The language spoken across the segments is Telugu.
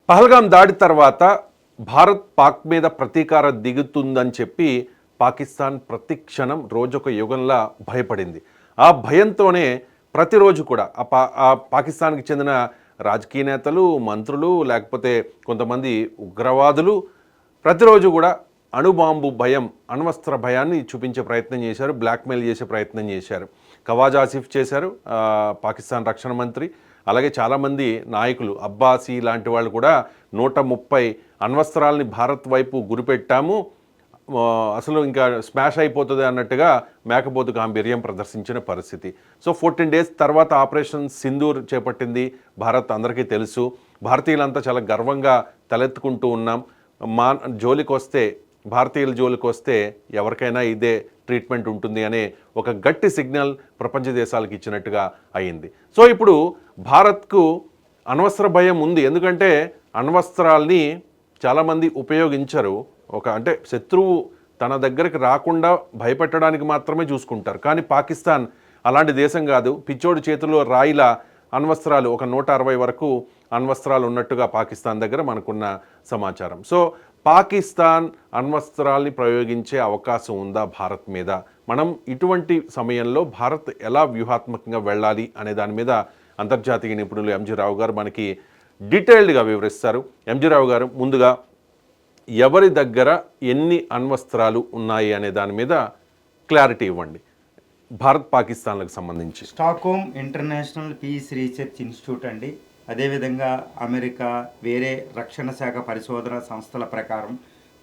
పహల్గాం దాడి తర్వాత భారత్ పాక్ మీద ప్రతీకారం దిగుతుందని చెప్పి పాకిస్తాన్ ప్రతి క్షణం రోజొక యుగంలా భయపడింది. ఆ భయంతోనే ప్రతిరోజు కూడా ఆ పాకిస్తాన్కి చెందిన రాజకీయ నేతలు, మంత్రులు, లేకపోతే కొంతమంది ఉగ్రవాదులు ప్రతిరోజు కూడా అణుబాంబు భయం, అణ్వస్త్ర భయాన్ని చూపించే ప్రయత్నం చేశారు, బ్లాక్మెయిల్ చేసే ప్రయత్నం చేశారు. ఖవాజా ఆసిఫ్ చేశారు, పాకిస్తాన్ రక్షణ మంత్రి. అలాగే చాలామంది నాయకులు, అబ్బాసీ లాంటి వాళ్ళు కూడా 130 అణ్వస్త్రాలని భారత్ వైపు గురిపెట్టాము, అసలు ఇంకా స్మాష్ అయిపోతుంది అన్నట్టుగా మేకపోతు గాంభీర్యం ప్రదర్శించిన పరిస్థితి. సో 14 days తర్వాత ఆపరేషన్ సింధూర్ చేపట్టింది భారత్, అందరికీ తెలుసు. భారతీయులంతా చాలా గర్వంగా తలెత్తుకుంటూ ఉన్నాం. జోలికి వస్తే, భారతీయుల జోలికి వస్తే ఎవరికైనా ఇదే ట్రీట్మెంట్ ఉంటుంది అనే ఒక గట్టి సిగ్నల్ ప్రపంచ దేశాలకు ఇచ్చినట్టుగా అయింది. సో ఇప్పుడు భారత్కు అణ్వస్త్ర భయం ఉంది. ఎందుకంటే అణ్వస్త్రాల్ని చాలామంది ఉపయోగించరు. అంటే శత్రువు తన దగ్గరికి రాకుండా భయపెట్టడానికి మాత్రమే చూసుకుంటారు. కానీ పాకిస్తాన్ అలాంటి దేశం కాదు. పిచ్చోడి చేతిలో రాయిలా అణ్వస్త్రాలు, ఒక 160 వరకు అణ్వస్త్రాలు ఉన్నట్టుగా పాకిస్తాన్ దగ్గర మనకున్న సమాచారం. సో పాకిస్తాన్ అణ్వస్త్రాల్ని ప్రయోగించే అవకాశం ఉందా భారత్ మీద? మనం ఇటువంటి సమయంలో భారత్ ఎలా వ్యూహాత్మకంగా వెళ్ళాలి అనే దాని మీద అంతర్జాతీయ నిపుణులు ఎంజీ రావు గారు మనకి డీటెయిల్డ్గా వివరిస్తారు. ఎంజీ రావు గారు, ముందుగా ఎవరి దగ్గర ఎన్ని అణ్వస్త్రాలు ఉన్నాయి అనే దాని మీద క్లారిటీ ఇవ్వండి, భారత్ పాకిస్తాన్లకు సంబంధించి. Stockholm international peace research institute అండి, అదేవిధంగా అమెరికా, వేరే రక్షణ శాఖ పరిశోధన సంస్థల ప్రకారం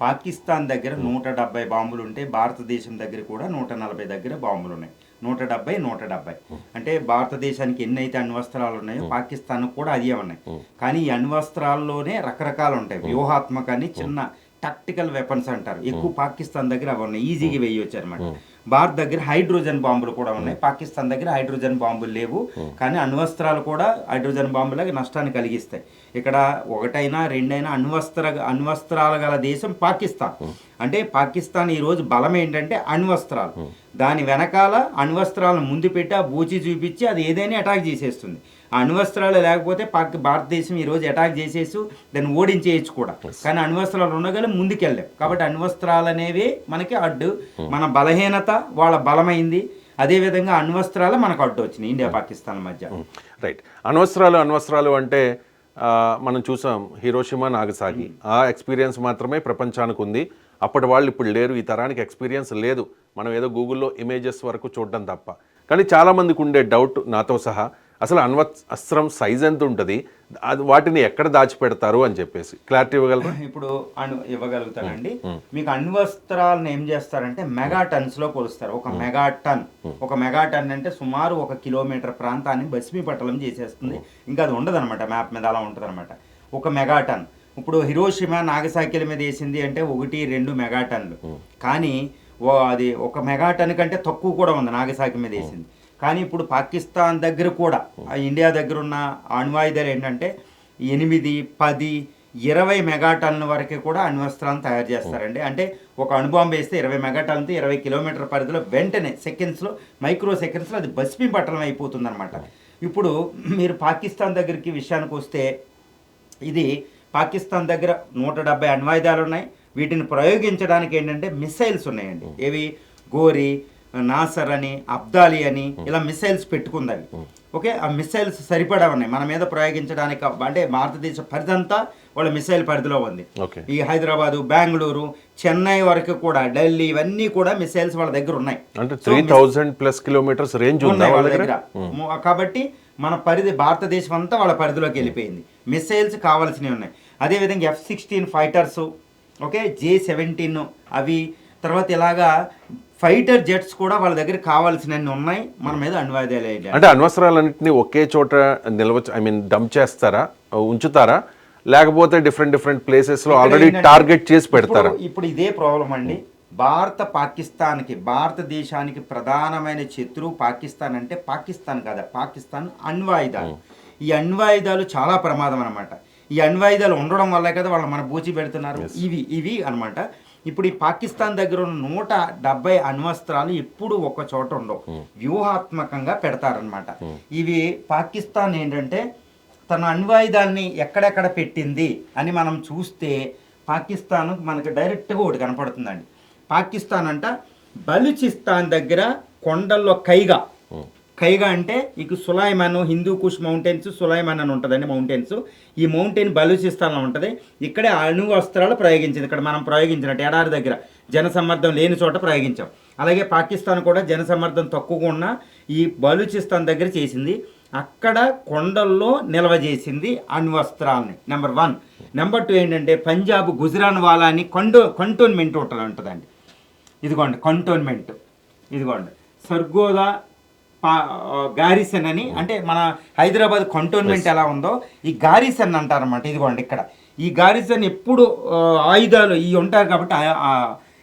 పాకిస్తాన్ దగ్గర 170 బాంబులు ఉంటే భారతదేశం దగ్గర కూడా 140 దగ్గర బాంబులు ఉన్నాయి. 170 అంటే భారతదేశానికి ఎన్నైతే అణ్వస్త్రాలు ఉన్నాయో పాకిస్తాన్కు కూడా అదే ఉన్నాయి. కానీ ఈ అణ్వస్త్రాల్లోనే రకరకాలు ఉంటాయి. వ్యూహాత్మకాన్ని, చిన్న టాక్టికల్ వెపన్స్ అంటారు, ఎక్కువ పాకిస్తాన్ దగ్గర అవి ఉన్నాయి, ఈజీగా వేయవచ్చు అనమాట. భారత్ దగ్గర హైడ్రోజన్ బాంబులు కూడా ఉన్నాయి, పాకిస్తాన్ దగ్గర హైడ్రోజన్ బాంబులు లేవు. కానీ అణ్వస్త్రాలు కూడా హైడ్రోజన్ బాంబులకి నష్టాన్ని కలిగిస్తాయి. ఇక్కడ ఒకటైనా రెండైనా అణ్వస్త్రాలు గల దేశం పాకిస్తాన్. అంటే పాకిస్తాన్ ఈరోజు బలం ఏంటంటే అణ్వస్త్రాలు. దాని వెనకాల అణ్వస్త్రాలను ముందు పెట్టి ఆ బూచి చూపించి అది ఏదైనా అటాక్ చేసేస్తుంది. ఆ అణ్వస్త్రాలు లేకపోతే భారతదేశం ఈరోజు అటాక్ చేసేసి దాన్ని ఓడించేయచ్చు కూడా. కానీ అణ్వస్త్రాలు ఉండగల ముందుకెళ్ళాం. కాబట్టి అణ్వస్త్రాలు అనేవి మనకి అడ్డు, మన బలహీనత వాళ్ళ బలమైంది. అదేవిధంగా అణ్వస్త్రాలు మనకు అడ్డు వచ్చినాయి ఇండియా పాకిస్తాన్ మధ్య. రైట్. అణ్వస్త్రాలు అంటే మనం చూసాం హిరోషిమా, నాగసాకి. ఆ ఎక్స్పీరియన్స్ మాత్రమే ప్రపంచానికి ఉంది. అప్పటి వాళ్ళు ఇప్పుడు లేరు, ఈ తరానికి ఎక్స్పీరియన్స్ లేదు. మనం ఏదో గూగుల్లో ఇమేజెస్ వరకు చూడడం తప్ప. కానీ చాలామందికి ఉండే డౌట్, నాతో సహా, అసలు అణ్వస్త్రం సైజ్ ఎంత ఉంటుంది, అది వాటిని ఎక్కడ దాచిపెడతారు అని చెప్పేసి క్లారిటీ ఇవ్వగలరా? ఇప్పుడు ఇవ్వగలుగుతానండి. మీకు అణ్వస్త్రాలను ఏం చేస్తారంటే మెగాటన్స్ లో కొలుస్తారు. ఒక మెగాటన్ అంటే సుమారు 1 కిలోమీటర్ ప్రాంతాన్ని భస్మీపట్టలం చేసేస్తుంది. ఇంకా అది ఉండదు అనమాట, మ్యాప్ మీద అలా ఉంటుంది అనమాట 1 మెగాటన్. ఇప్పుడు హిరోషిమా, నాగసాకిల మీద వేసింది అంటే 1-2 మెగాటన్లు. కానీ అది 1 మెగాటన్ కంటే తక్కువ కూడా ఉంది నాగసాకి మీద వేసింది. కానీ ఇప్పుడు పాకిస్తాన్ దగ్గర కూడా, ఇండియా దగ్గర ఉన్న అణ్వాయుధాలు ఏంటంటే 8, 10, 20 మెగాటన్ల వరకు కూడా అణ్వస్త్రాలను తయారు చేస్తారండి. అంటే ఒక అణుబాంబు వేస్తే 20 మెగాటన్లతో 20 కిలోమీటర్ పరిధిలో వెంటనే మైక్రో సెకండ్స్లో అది భస్మీ పట్టణం అయిపోతుంది అనమాట. ఇప్పుడు మీరు పాకిస్తాన్ దగ్గరికి విషయానికి వస్తే, ఇది పాకిస్తాన్ దగ్గర 170 అణ్వాయుధాలు ఉన్నాయి. వీటిని ప్రయోగించడానికి ఏంటంటే మిసైల్స్ ఉన్నాయండి. ఏవి? గోరి, నాసర్ అని, అబ్దాలి అని ఇలా మిసైల్స్ పెట్టుకుంది. ఓకే, ఆ మిసైల్స్ సరిపడా ఉన్నాయి మన మీద ప్రయోగించడానికి. అంటే భారతదేశ పరిధి అంతా వాళ్ళ మిసైల్ పరిధిలో ఉంది. ఈ హైదరాబాదు, బెంగళూరు, చెన్నై వరకు కూడా, ఢిల్లీ, ఇవన్నీ కూడా మిసైల్స్ వాళ్ళ దగ్గర ఉన్నాయి. 3000+ కిలోమీటర్స్ రేంజ్ ఉన్నాయి వాళ్ళ దగ్గర. కాబట్టి మన పరిధి, భారతదేశం అంతా వాళ్ళ పరిధిలోకి వెళ్ళిపోయింది. మిసైల్స్ కావాల్సినవి ఉన్నాయి. అదేవిధంగా F-16 ఫైటర్స్, ఓకే, J-17 అవి, తర్వాత ఇలాగా ఫైటర్ జెట్స్ కూడా వాళ్ళ దగ్గర కావాల్సినవి ఉన్నాయి. మన మీద అణ్వాయుధాలు అంటే అణ్వస్త్రాలన్నింటినీ ఒకే చోట డంప్ చేస్తారా, ఉంచుతారా, లేకపోతే డిఫరెంట్ ప్లేసెస్ లో ఆల్రెడీ టార్గెట్ చేసి పెడతారా? ఇప్పుడు ఇదే ప్రాబ్లం అండి. భారతదేశానికి ప్రధానమైన శత్రువు పాకిస్తాన్. అంటే పాకిస్తాన్ కాదా, పాకిస్తాన్ అణ్వాయుధాలు. ఈ అణ్వాయుధాలు చాలా ప్రమాదం అనమాట. ఈ అణ్వాయుధాలు ఉండడం వల్లే కదా వాళ్ళు మన బూచి పెడుతున్నారు. ఇవి అనమాట. ఇప్పుడు ఈ పాకిస్తాన్ దగ్గర ఉన్న 170 అణ్వస్త్రాలు ఎప్పుడు ఒక చోట ఉండవు, వ్యూహాత్మకంగా పెడతారనమాట. ఇవి పాకిస్తాన్ ఏంటంటే తన అణ్వాయుధాలని ఎక్కడెక్కడ పెట్టింది అని మనం చూస్తే పాకిస్తాన్ మనకు డైరెక్ట్గా ఒకటి కనపడుతుందండి. పాకిస్తాన్ అంట బలూచిస్తాన్ దగ్గర కొండల్లో కైగా అంటే ఇక సులైమాన్, హిందూ కుష్ మౌంటైన్స్, సులైమాన్ అని ఉంటుందండి మౌంటైన్స్. ఈ మౌంటైన్ బలూచిస్తాన్లో ఉంటుంది. ఇక్కడే అణు అస్త్రాలు ప్రయోగించింది. ఇక్కడ మనం ప్రయోగించినట్టు ఎడారి దగ్గర జనసమ్మర్దం లేని చోట ప్రయోగించాం. అలాగే పాకిస్తాన్ కూడా జనసమ్మర్దం తక్కువగా ఉన్న ఈ బలూచిస్తాన్ దగ్గర చేసింది. అక్కడ కొండల్లో నిల్వ చేసింది అణ్వస్త్రాలని. నెంబర్ 1. నెంబర్ 2 ఏంటంటే పంజాబ్ గుజరాన్వాలా అని కంటోన్మెంట్ ఉంటుందండి. ఇదిగోండి కంటోన్మెంట్, ఇదిగోండి సర్గోదా గారిసన్ అని, అంటే మన హైదరాబాద్ కంటోన్మెంట్ ఎలా ఉందో ఈ గారిసన్ అంటారన్నమాట. ఇదిగోండి ఇక్కడ ఈ గారిసన్ ఎప్పుడు ఆయుధాలు ఇవి ఉంటారు కాబట్టి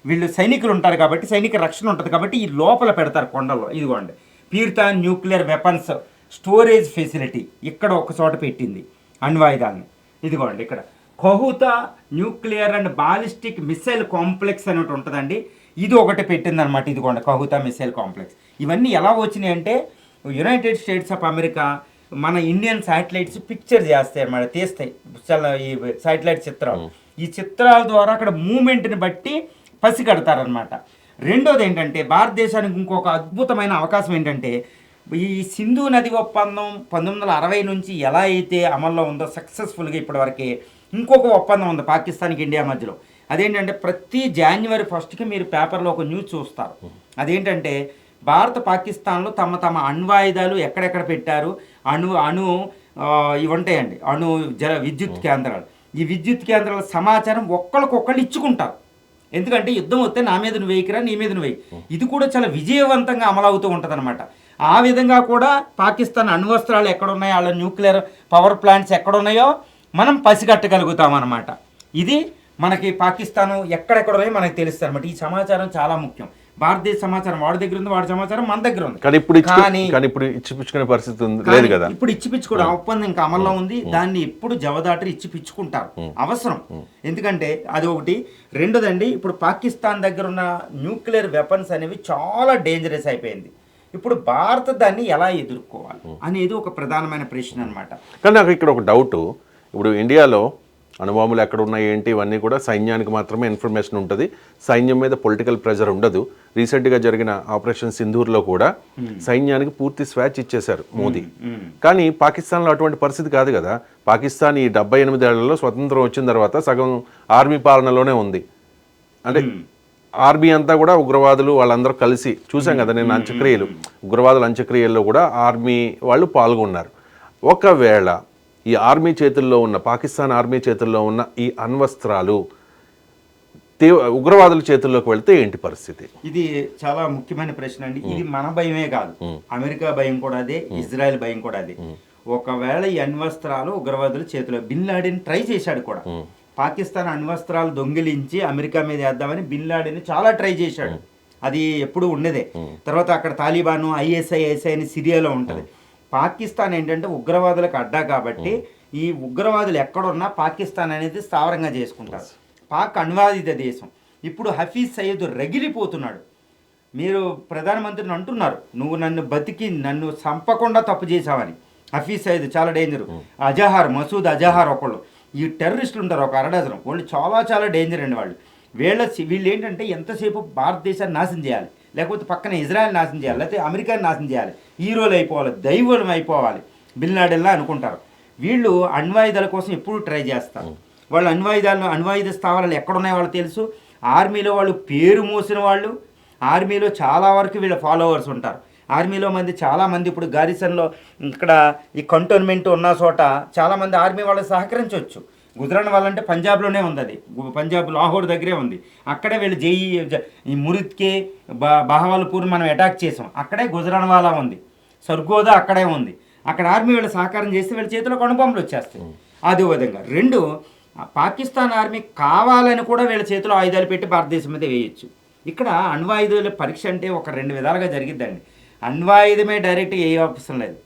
వీళ్ళు సైనికులు ఉంటారు కాబట్టి సైనిక రక్షణ ఉంటుంది కాబట్టి ఈ లోపల పెడతారు కొండల్లో. ఇదిగోండి పీర్తాన్ న్యూక్లియర్ వెపన్స్ స్టోరేజ్ ఫెసిలిటీ ఇక్కడ ఒక చోట పెట్టింది అణ్వాయుధాన్ని. ఇదిగోండి ఇక్కడ Kahuta nuclear and ballistic missile complex అని ఒకటి ఉంటుందండి. ఇది ఒకటి పెట్టిందనమాట. ఇదిగోండి కహూతా మిసైల్ కాంప్లెక్స్. ఇవన్నీ ఎలా వచ్చినాయి అంటే యునైటెడ్ స్టేట్స్ ఆఫ్ అమెరికా మన ఇండియన్ శాటిలైట్స్ పిక్చర్ చేస్తాయి అన్నమాట, తీస్తాయి చాలా ఈ శాటిలైట్ చిత్రాలు. ఈ చిత్రాల ద్వారా అక్కడ మూమెంట్ని బట్టి పసిగడతారనమాట. రెండోది ఏంటంటే భారతదేశానికి ఇంకొక అద్భుతమైన అవకాశం ఏంటంటే ఈ సింధు నది ఒప్పందం 1960 నుంచి ఎలా అయితే అమల్లో ఉందో సక్సెస్ఫుల్గా ఇప్పటివరకే ఇంకొక ఒప్పందం ఉంది పాకిస్తాన్కి ఇండియా మధ్యలో. అదేంటంటే ప్రతి January 1కి మీరు పేపర్లో ఒక న్యూస్ చూస్తారు. అదేంటంటే భారత పాకిస్తాన్లో తమ అణ్వాయుధాలు ఎక్కడెక్కడ పెట్టారు, అణు ఇవి ఉంటాయండి, విద్యుత్ కేంద్రాలు. ఈ విద్యుత్ కేంద్రాల సమాచారం ఒక్కరికొకళ్ళు ఇచ్చుకుంటారు. ఎందుకంటే యుద్ధం వస్తే నా మీద నువ్వు వేయకిరా, నీ మీద నువ్వు వేయి. ఇది కూడా చాలా విజయవంతంగా అమలవుతూ ఉంటుంది అనమాట. ఆ విధంగా కూడా పాకిస్తాన్ అణ్వస్త్రాలు ఎక్కడున్నాయో, వాళ్ళ న్యూక్లియర్ పవర్ ప్లాంట్స్ ఎక్కడున్నాయో మనం పసిగట్టగలుగుతాం అన్నమాట. ఇది మనకి పాకిస్తాన్ ఎక్కడెక్కడున్నాయో మనకి తెలుస్తుంది అనమాట. ఈ సమాచారం చాలా ముఖ్యం. భారతదేశ సమాచారం వాడి దగ్గర ఉంది, వాడి సమాచారం మన దగ్గర ఉంది. కానీ ఇప్పుడు ఇచ్చిపుచ్చుకునే పరిస్థితి లేదు కదా. ఇప్పుడు ఇచ్చిపుచ్చుకోవడం ఒప్పందం ఇంకా అమల్లో ఉంది. దాన్ని ఎప్పుడు జవదాటరి ఇచ్చిపుచ్చుకుంటారు, అవసరం. ఎందుకంటే అది ఒకటి. రెండోదండి, ఇప్పుడు పాకిస్తాన్ దగ్గర ఉన్న న్యూక్లియర్ వెపన్స్ అనేవి చాలా డేంజరస్ అయిపోయింది. ఇప్పుడు భారత్ దాన్ని ఎలా ఎదుర్కోవాలి అనేది ఒక ప్రధానమైన ప్రశ్న అనమాట. కానీ నాకు ఇక్కడ ఒక డౌట్, ఇప్పుడు ఇండియాలో అణుబాంబులు ఎక్కడ ఉన్నాయి ఏంటి ఇవన్నీ కూడా సైన్యానికి మాత్రమే ఇన్ఫర్మేషన్ ఉంటుంది, సైన్యం మీద పొలిటికల్ ప్రెజర్ ఉండదు. రీసెంట్గా జరిగిన ఆపరేషన్ సింధూర్లో కూడా సైన్యానికి పూర్తి స్వేచ్ఛ ఇచ్చేశారు మోదీ. కానీ పాకిస్తాన్లో అటువంటి పరిస్థితి కాదు కదా. పాకిస్తాన్ ఈ 78 ఏళ్లలో స్వతంత్రం వచ్చిన తర్వాత సగం ఆర్మీ పాలనలోనే ఉంది. అంటే ఆర్మీ అంతా కూడా ఉగ్రవాదులు వాళ్ళందరూ కలిసి చూసాం కదా నేను అంత్యక్రియలు, ఉగ్రవాదుల అంత్యక్రియల్లో కూడా ఆర్మీ వాళ్ళు పాల్గొన్నారు. ఒకవేళ ఈ ఆర్మీ చేతుల్లో ఉన్న పాకిస్తాన్ ఆర్మీ చేతుల్లో ఉన్న ఈ అణ్వస్త్రాలు ఉగ్రవాదుల చేతుల్లోకి వెళ్తే ఏంటి పరిస్థితి? ఇది చాలా ముఖ్యమైన ప్రశ్న అండి. ఇది మన భయమే కాదు, అమెరికా భయం కూడా అదే, ఇజ్రాయెల్ భయం కూడా అదే. ఒకవేళ ఈ అణ్వస్త్రాలు ఉగ్రవాదుల చేతిలో, బిన్ లాడెన్ ట్రై చేశాడు కూడా. పాకిస్తాన్ అణ్వస్త్రాలు దొంగిలించి అమెరికా మీద వేద్దామని బిన్ లాడెన్ చాలా ట్రై చేశాడు. అది ఎప్పుడు ఉండేదే. తర్వాత అక్కడ తాలిబాను, ఐఎస్ఐ అని సిరియాలో ఉంటుంది. పాకిస్తాన్ ఏంటంటే ఉగ్రవాదులకు అడ్డా కాబట్టి ఈ ఉగ్రవాదులు ఎక్కడున్నా పాకిస్తాన్ అనేది స్థావరంగా చేసుకుంటారు. పాక్ అణ్వాయుధ దేశం. ఇప్పుడు హఫీజ్ సయ్యద్ రగిలిపోతున్నాడు. మీరు ప్రధానమంత్రిని అంటున్నారు, నువ్వు నన్ను చంపకుండా తప్పు చేశావని. హఫీజ్ సయ్యద్ చాలా డేంజర్. మసూద్ అజహార్ ఒకళ్ళు, ఈ టెర్రరిస్టులు ఉంటారు ఒక అరడజనం, వాళ్ళు చాలా చాలా డేంజర్ అండి. వీళ్ళు ఏంటంటే ఎంతసేపు భారతదేశాన్ని నాశనం చేయాలి, లేకపోతే పక్కన ఇజ్రాయెల్ నాశనం చేయాలి, లేకపోతే అమెరికాని నాశనం చేయాలి, హీరోలు అయిపోవాలి, దైవం అయిపోవాలి, బిన్ లాడెన్లా అనుకుంటారు. వీళ్ళు అణ్వాయుధాల కోసం ఎప్పుడు ట్రై చేస్తారు. వాళ్ళు అణ్వాయుధ స్థావరాలు ఎక్కడున్నాయో వాళ్ళు తెలుసు. ఆర్మీలో వాళ్ళు పేరు మోసిన వాళ్ళు, ఆర్మీలో చాలా వరకు వీళ్ళ ఫాలోవర్స్ ఉంటారు. ఆర్మీలో చాలామంది ఇప్పుడు గారిసన్లో ఇక్కడ ఈ కంటోన్మెంట్ ఉన్న చోట చాలామంది ఆర్మీ వాళ్ళకి సహకరించవచ్చు. గుజరాన్ వాళ్ళంటే పంజాబ్లోనే ఉంది, అది పంజాబ్ లాహోర్ దగ్గరే ఉంది. అక్కడే వీళ్ళు ఈ మురిద్కే బహవాల్పూర్ మనం అటాక్ చేసాం, అక్కడే గుజరాన్ వాలా ఉంది, సర్గోదా అక్కడే ఉంది. అక్కడ ఆర్మీ వీళ్ళు సహకారం చేస్తే వీళ్ళ చేతిలో అణుబాంబులు వచ్చేస్తాయి. అదే విధంగా పాకిస్తాన్ ఆర్మీ కావాలని కూడా వీళ్ళ చేతిలో ఆయుధాలు పెట్టి భారతదేశం మీద వేయచ్చు. ఇక్కడ అణ్వాయుధాల పరీక్ష అంటే ఒక 2 విధాలుగా జరిగిద్దండి. అణ్వాయుధమే డైరెక్ట్గా ఏ అవసరం లేదు.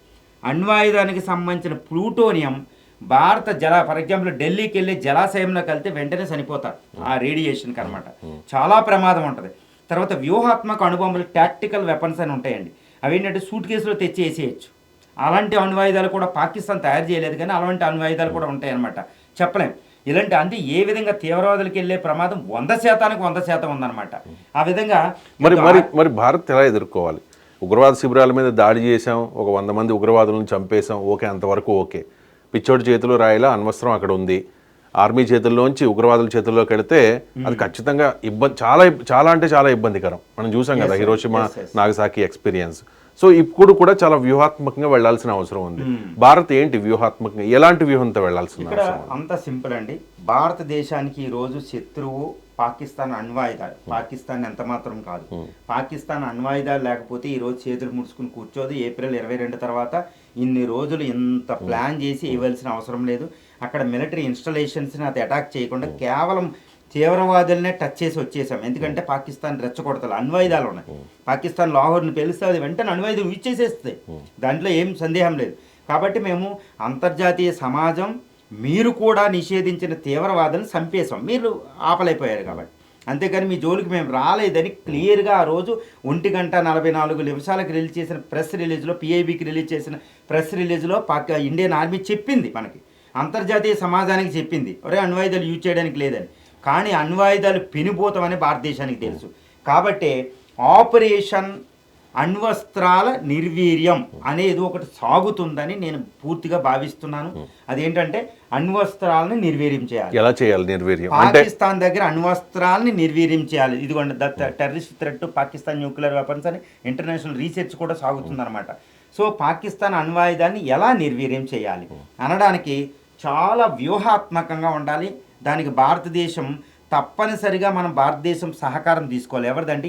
అణ్వాయుధానికి సంబంధించిన ప్లూటోనియం ఫర్ ఎగ్జాంపుల్ ఢిల్లీకి వెళ్ళి జలాశయంలోకి వెళ్తే వెంటనే చనిపోతారు ఆ రేడియేషన్కి అనమాట. చాలా ప్రమాదం ఉంటుంది. తర్వాత వ్యూహాత్మక అణుబాంబులు, టాక్టికల్ వెపన్స్ అని ఉంటాయండి. అవి ఏంటంటే సూట్ కేసులో తెచ్చి వేసేయచ్చు. అలాంటి అణ్వాయుధాలు కూడా పాకిస్తాన్ తయారు చేయలేదు, కానీ అలాంటి అణ్వాయుధాలు కూడా ఉంటాయన్నమాట. చెప్పలేం. ఇలాంటి అంటే ఏ విధంగా తీవ్రవాదులకు వెళ్ళే ప్రమాదం 100%కి 100% ఉందన్నమాట. ఆ విధంగా మరి భారత్ ఎలా ఎదుర్కోవాలి? ఉగ్రవాద శిబిరాల మీద దాడి చేసాం, ఒక 100 మంది ఉగ్రవాదులను చంపేశాం, ఓకే, అంతవరకు ఓకే. పిచ్చోడి చేతిలో రాయిలా అణ్వస్త్రం అక్కడ ఉంది. ఆర్మీ చేతుల్లోంచి ఉగ్రవాదుల చేతుల్లోకి వెళితే అది ఖచ్చితంగా చాలా అంటే చాలా ఇబ్బందికరం. మనం చూసాం కదా హిరోషిమా నాగసాకి ఎక్స్పీరియన్స్. సో ఇప్పుడు కూడా చాలా వ్యూహాత్మకంగా వెళ్లాల్సిన అవసరం ఉంది. భారత్ ఏంటి వ్యూహాత్మకంగా ఎలాంటి వ్యూహంతో వెళ్లాల్సిన ఇక్కడ అంత సింపుల్ అండి. భారతదేశానికి ఈ రోజు శత్రువు పాకిస్తాన్ అణ్వాయుధాలు. పాకిస్తాన్ ఎంత మాత్రం కాదు. పాకిస్తాన్ అణ్వాయుధాలు లేకపోతే ఈ రోజు చేతులు ముడుచుకుని కూర్చోదు. ఏప్రిల్ 22 తర్వాత ఇన్ని రోజులు ఇంత ప్లాన్ చేసి ఇవ్వాల్సిన అవసరం లేదు. అక్కడ మిలిటరీ ఇన్స్టాలేషన్స్ని అది అటాక్ చేయకుండా కేవలం తీవ్రవాదులనే టచ్ చేసి వచ్చేసాం. ఎందుకంటే పాకిస్తాన్ రెచ్చగొడతలు అణ్వాయుధాలు ఉన్నాయి. పాకిస్తాన్ లాహోర్ని పేలిస్తే అది వెంటనే అణ్వాయుధం యూజ్ చేసేస్తాయి, దాంట్లో ఏం సందేహం లేదు. కాబట్టి మేము అంతర్జాతీయ సమాజం మీరు కూడా నిషేధించిన తీవ్రవాదులను చంపేశాం, మీరు ఆపలేకపోయారు కాబట్టి. అంతేకాని మీ జోలికి మేము రాలేదని క్లియర్గా ఆ రోజు 1:44 రిలీజ్ చేసిన ప్రెస్ రిలీజ్లో, పిఐబికి రిలీజ్ చేసిన ప్రెస్ రిలీజ్లో ఇండియన్ ఆర్మీ చెప్పింది, మనకి అంతర్జాతీయ సమాజానికి చెప్పింది, ఒరే అణ్వాయుధాలు యూజ్ చేయడానికి లేదని. కానీ అణ్వాయుధాలు పెనుభూతమని భారతదేశానికి తెలుసు. కాబట్టి ఆపరేషన్ అణ్వస్త్రాల నిర్వీర్యం అనేది ఒకటి సాగుతుందని నేను పూర్తిగా భావిస్తున్నాను. అదేంటంటే అణ్వస్త్రాలను నిర్వీర్యం చేయాలి. ఎలా చేయాలి నిర్వీర్యం? పాకిస్తాన్ దగ్గర అణ్వస్త్రాలని నిర్వీర్యం చేయాలి. ఇదిగోండి terrorist threat Pakistan nuclear weapons అని ఇంటర్నేషనల్ రీసెర్చ్ కూడా సాగుతుందన్నమాట. సో పాకిస్తాన్ అణ్వాయుధాన్ని ఎలా నిర్వీర్యం చేయాలి అనడానికి చాలా వ్యూహాత్మకంగా ఉండాలి. దానికి భారతదేశం తప్పనిసరిగా మనం భారతదేశం సహకారం తీసుకోవాలి. ఎవరిదంటే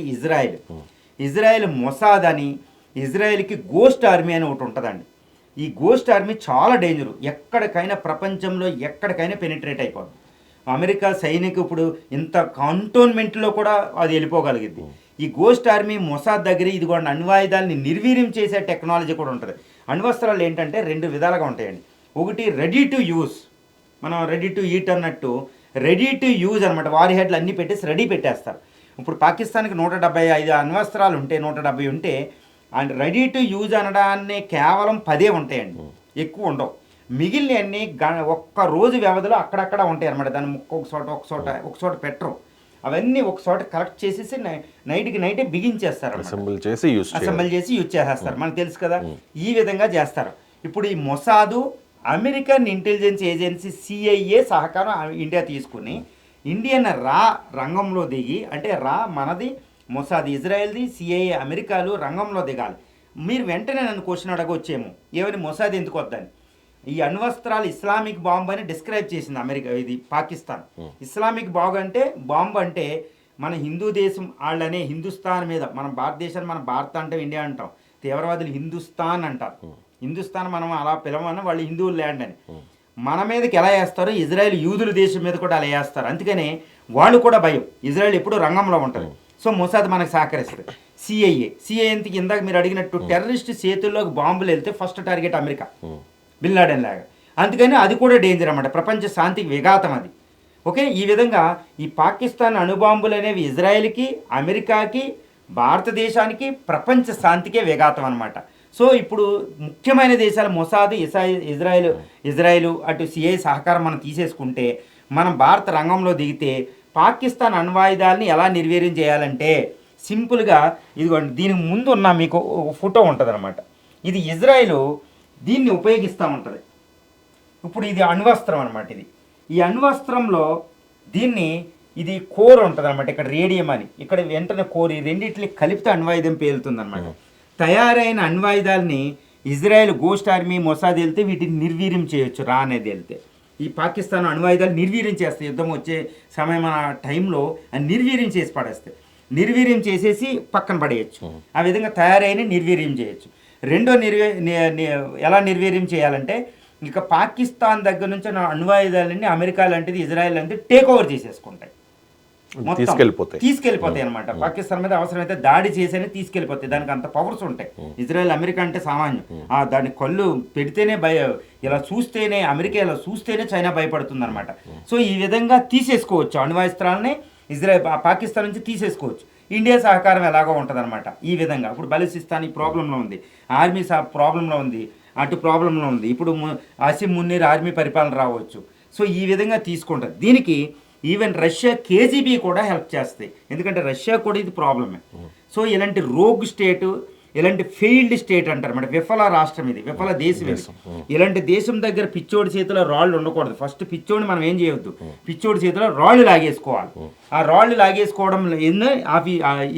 ఇజ్రాయెల్ మొసాద్ అని, ఇజ్రాయెల్కి గోస్ట్ ఆర్మీ అని ఒకటి ఉంటుందండి. ఈ గోస్ట్ ఆర్మీ చాలా డేంజరు. ఎక్కడికైనా ప్రపంచంలో ఎక్కడికైనా పెనిట్రేట్ అయిపోతుంది. అమెరికా సైనికు ఇప్పుడు ఇంత కంటోన్మెంట్లో కూడా అది వెళ్ళిపోగలిగింది. ఈ గోస్ట్ ఆర్మీ మొసాద్ దగ్గర ఇదిగోండి అణ్వాయుధాలని నిర్వీర్యం చేసే టెక్నాలజీ కూడా ఉంటుంది. అణ్వస్త్రాలు ఏంటంటే 2 విధాలుగా ఉంటాయండి. ఒకటి రెడీ టు యూస్, మనం రెడీ టు ఈట్ అన్నట్టు రెడీ టు యూజ్ అనమాట. వారి హెడ్లు అన్నీ పెట్టేసి రెడీ పెట్టేస్తారు. ఇప్పుడు పాకిస్తాన్కి 175 అణ్వస్త్రాలు ఉంటే 170 ఉంటే అండ్ రెడీ టు యూజ్ అనడాన్ని కేవలం 10 ఉంటాయండి, ఎక్కువ ఉండవు. మిగిలినవన్నీ ఒక్క రోజు వ్యవధిలో అక్కడక్కడ ఉంటాయి అనమాట. దాన్ని ఒక చోట పెట్టరు. అవన్నీ ఒక చోట కలెక్ట్ చేసేసి నైట్కి నైటే బిగించేస్తారు, అసెంబుల్ చేసి యూజ్ చేసేస్తారు. మనకు తెలుసు కదా, ఈ విధంగా చేస్తారు. ఇప్పుడు ఈ మొసాదు అమెరికన్ ఇంటెలిజెన్స్ ఏజెన్సీ CIA సహకారం ఇండియా తీసుకుని ఇండియన్ రంగంలో దిగి, అంటే మనది మొసాద్ ఇజ్రాయెల్ది, CIA అమెరికాలు రంగంలో దిగాలి. మీరు వెంటనే నన్ను క్వశ్చన్ అడగొచ్చేమో, ఏమని మొసాద్ ఎందుకు వద్దని. ఈ అణ్వస్త్రాలు ఇస్లామిక్ బాంబు అని డిస్క్రైబ్ చేసింది అమెరికా, ఇది పాకిస్తాన్. ఇస్లామిక్ బాంబు అంటే మన హిందూ దేశం వాళ్ళనే హిందుస్థాన్ మీద, మన భారతదేశాన్ని మనం భారత్ అంటాం, ఇండియా అంటాం, తీవ్రవాదులు హిందుస్థాన్ అంటారు. హిందుస్థాన్ మనం అలా పిలవమని, వాళ్ళు హిందువుల ల్యాండ్ అని. మన మీదకి ఎలా వేస్తారో ఇజ్రాయెల్ యూదుల దేశం మీద కూడా అలా వేస్తారు. అందుకనే వాళ్ళు కూడా భయం, ఇజ్రాయెల్ ఎప్పుడు రంగంలో ఉంటుంది. సో మొసాద్ మనకు సహకరిస్తుంది. CIA ఎందుకు ఇందాక మీరు అడిగినట్టు టెర్రరిస్ట్ చేతుల్లోకి బాంబులు వెళ్తే first target America, Bin Laden లాగా. అందుకని అది కూడా డేంజర్ అన్నమాట, ప్రపంచ శాంతికి విఘాతం అది. ఓకే, ఈ విధంగా ఈ పాకిస్తాన్ అణుబాంబులు అనేవి ఇజ్రాయెల్కి, అమెరికాకి, భారతదేశానికి, ప్రపంచ శాంతికే విఘాతం అనమాట. సో ఇప్పుడు ముఖ్యమైన దేశాలు మొసాద్, ఇజ్రాయెల్ అటు CIA సహకారం మనం తీసేసుకుంటే, మనం భారత రంగంలో దిగితే పాకిస్తాన్ అణ్వాయుధాలని ఎలా నిర్వీర్యం చేయాలంటే సింపుల్గా ఇదిగోండి, దీనికి ముందు ఉన్న మీకు ఫోటో ఉంటుంది అనమాట. ఇది ఇజ్రాయెల్ దీన్ని ఉపయోగిస్తూ ఉంటుంది. ఇప్పుడు ఇది అణ్వస్త్రం అనమాట. ఈ అణ్వస్త్రంలో ఇది కోర్ ఉంటుంది అనమాట. ఇక్కడ రేడియం అని, ఇక్కడ వెంటనే కోర్, ఈ రెండింటిని కలిపితే అణ్వాయుధం పేలుతుంది అనమాట. తయారైన అణ్వాయుధాలని ఇజ్రాయెల్ గోస్ట్ ఆర్మీ మొసాద్ వెళ్తే వీటిని నిర్వీర్యం చేయొచ్చు, అనేది వెళ్తే. ఈ పాకిస్తాన్ అణ్వాయుధాలు నిర్వీర్యం చేస్తాయి. యుద్ధం వచ్చే సమయం టైంలో నిర్వీర్యం చేసి పడేస్తాయి. నిర్వీర్యం చేసేసి పక్కన పడేయచ్చు. ఆ విధంగా తయారైన నిర్వీర్యం చేయొచ్చు. రెండో ఎలా నిర్వీర్యం చేయాలంటే, ఇక పాకిస్తాన్ దగ్గర నుంచి అణ్వాయుధాలన్నీ అమెరికా లాంటిది, ఇజ్రాయెల్ లాంటిది టేక్ ఓవర్ చేసేసుకుంటాయి, తీసుకెళ్ళిపోతాయి అనమాట. పాకిస్తాన్ మీద అవసరమైతే దాడి చేసేనే తీసుకెళ్ళిపోతాయి. దానికి అంత పవర్స్ ఉంటాయి. ఇజ్రాయెల్ అమెరికా అంటే సామాన్యం. దాని కళ్ళు పెడితేనే ఇలా చూస్తేనే, అమెరికా ఇలా చూస్తేనే చైనా భయపడుతుంది అనమాట. సో ఈ విధంగా తీసేసుకోవచ్చు అణ్వాస్త్రాలని, పాకిస్తాన్ నుంచి తీసేసుకోవచ్చు. ఇండియా సహకారం ఎలాగో ఉంటుంది అనమాట. ఈ విధంగా ఇప్పుడు బలూచిస్తాన్ ఈ ప్రాబ్లంలో ఉంది, ఆర్మీ ప్రాబ్లంలో ఉంది, అటు ప్రాబ్లంలో ఉంది. ఇప్పుడు అసిమ్ మున్నీర్ ఆర్మీ పరిపాలన రావచ్చు. సో ఈ విధంగా తీసుకుంటుంది. దీనికి ఈవెన్ రష్యా కేజీబీ కూడా హెల్ప్ చేస్తాయి, ఎందుకంటే రష్యా కూడా ఇది ప్రాబ్లమే. సో ఇలాంటి రోగ్ స్టేటు, ఇలాంటి ఫెయిల్డ్ స్టేట్ అంటారు అన్నమాట. విఫల రాష్ట్రం ఇది, విఫల దేశం ఇది. ఇలాంటి దేశం దగ్గర పిచ్చోడి చేతిలో రాళ్ళు ఉండకూడదు. ఫస్ట్ పిచ్చోడిని మనం ఏం చేయొద్దు, పిచ్చోడి చేతిలో రాళ్ళు లాగేసుకోవాలి. ఆ రాళ్ళు లాగేసుకోవడం ఎన్నో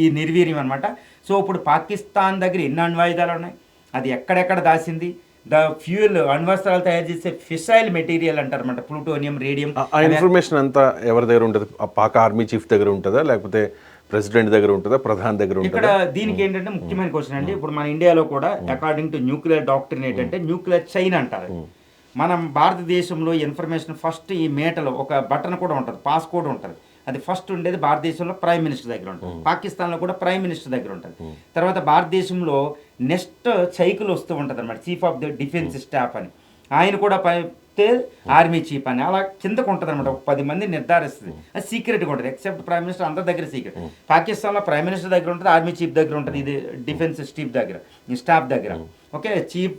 ఈ నిర్వీర్యం అనమాట. సో ఇప్పుడు పాకిస్తాన్ దగ్గర ఎన్ని అణ్వాయుధాలు ఉన్నాయి, అది ఎక్కడెక్కడ దాసింది, ఫ్యూయల్ అణ్వస్త్రాలు తయారు చేసే ఫిసైల్ మెటీరియల్ అంటారు అన్నమాట, ప్లూటోనియం, రేడియం. ఆ ఇన్ఫర్మేషన్ అంతా ఎవరి దగ్గర ఉంటుంది? పాక్ ఆర్మీ చీఫ్ దగ్గర ఉంటుందా, లేకపోతే ప్రెసిడెంట్ దగ్గర ఉంటుందా, ప్రధాని దగ్గర ఉంటుందా? ఇక్కడ దీనికి ఏంటంటే ముఖ్యమైన క్వశ్చన్ అండి. ఇప్పుడు మన ఇండియాలో కూడా అకార్డింగ్ టు న్యూక్లియర్ డాక్ట్రిన్ ఏంటంటే న్యూక్లియర్ చైన్ అంటారు. మనం భారతదేశంలో ఇన్ఫర్మేషన్ ఫస్ట్ ఈ మేటలో ఒక బటన్ కూడా ఉంటుంది, పాస్ కోడ్ ఉంటుంది. అది ఫస్ట్ ఉండేది భారతదేశంలో ప్రైమ్ మినిస్టర్ దగ్గర ఉంటుంది, పాకిస్తాన్లో కూడా ప్రైమ్ మినిస్టర్ దగ్గర ఉంటుంది. తర్వాత భారతదేశంలో నెక్స్ట్ సైకిల్ వస్తూ ఉంటుంది అనమాట, chief of the defence staff అని, ఆయన కూడా ఆర్మీ చీఫ్ అని అలా కిందకు ఉంటుంది అనమాట. ఒక 10 మంది నిర్ధారిస్తుంది, అది సీక్రెట్గా ఉంటుంది. ఎక్సెప్ట్ ప్రైమ్ మినిస్టర్ అందరి దగ్గర సీక్రెట్. పాకిస్తాన్లో ప్రైమ్ మినిస్టర్ దగ్గర ఉంటుంది, ఆర్మీ చీఫ్ దగ్గర ఉంటుంది, ఇది డిఫెన్స్ చీఫ్ దగ్గర, స్టాఫ్ దగ్గర. Okay, chief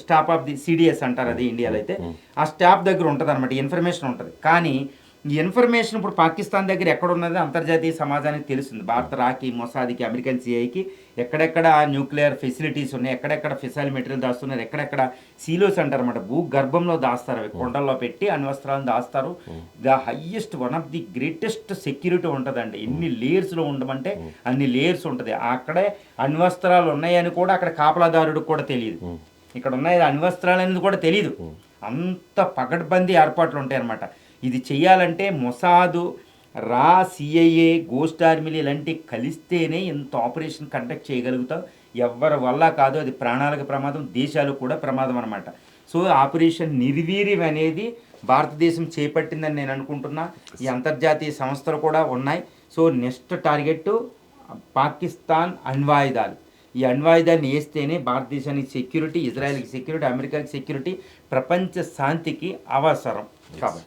staff of the CDS అంటారు అది ఇండియాలో అయితే. ఆ స్టాఫ్ దగ్గర ఉంటుంది అనమాట, ఇన్ఫర్మేషన్ ఉంటుంది. కానీ ఈ ఇన్ఫర్మేషన్ ఇప్పుడు పాకిస్తాన్ దగ్గర ఎక్కడ ఉన్నది అంతర్జాతీయ సమాజానికి తెలుస్తుంది. భారత రాకి, మొసాద్కి, అమెరికన్ సిఐకి ఎక్కడెక్కడ న్యూక్లియర్ ఫెసిలిటీస్ ఉన్నాయి, ఎక్కడెక్కడ ఫిసైల్ మెటీరియల్ దాస్తున్నారు, ఎక్కడెక్కడ సీలోస్ అంటారు అనమాట, భూగర్భంలో దాస్తారు, అవి కొండల్లో పెట్టి అణ్వస్త్రాలను దాస్తారు. The highest, one of the greatest security ఉంటుందండి. ఎన్ని లేయర్స్లో ఉండమంటే అన్ని లేయర్స్ ఉంటుంది. అక్కడే అణ్వస్త్రాలు ఉన్నాయని కూడా అక్కడ కాపలాదారుడికి కూడా తెలియదు, ఇక్కడ ఉన్నాయి అణ్వస్త్రాలు అనేది కూడా తెలియదు. అంత పకడ్బందీ ఏర్పాట్లు ఉంటాయి అన్నమాట. ఇది చెయ్యాలంటే మొసాదు, రా, సిఐఏ, గోస్ట్ ఆర్మీలు ఇలాంటివి కలిస్తేనే ఇంత ఆపరేషన్ కండక్ట్ చేయగలుగుతాం. ఎవరి వల్ల కాదు, అది ప్రాణాలకు ప్రమాదం, దేశాలకు కూడా ప్రమాదం అనమాట. సో ఆపరేషన్ నిర్వీర్యం అనేది భారతదేశం చేపట్టిందని నేను అనుకుంటున్నా. ఈ అంతర్జాతీయ సంస్థలు కూడా ఉన్నాయి. సో నెక్స్ట్ టార్గెట్ పాకిస్తాన్ అణ్వాయుధాలు. ఈ అణ్వాయుధాన్ని వేస్తేనే భారతదేశానికి సెక్యూరిటీ, ఇజ్రాయెల్కి సెక్యూరిటీ, అమెరికాకి సెక్యూరిటీ, ప్రపంచ శాంతికి అవసరం కాబట్టి.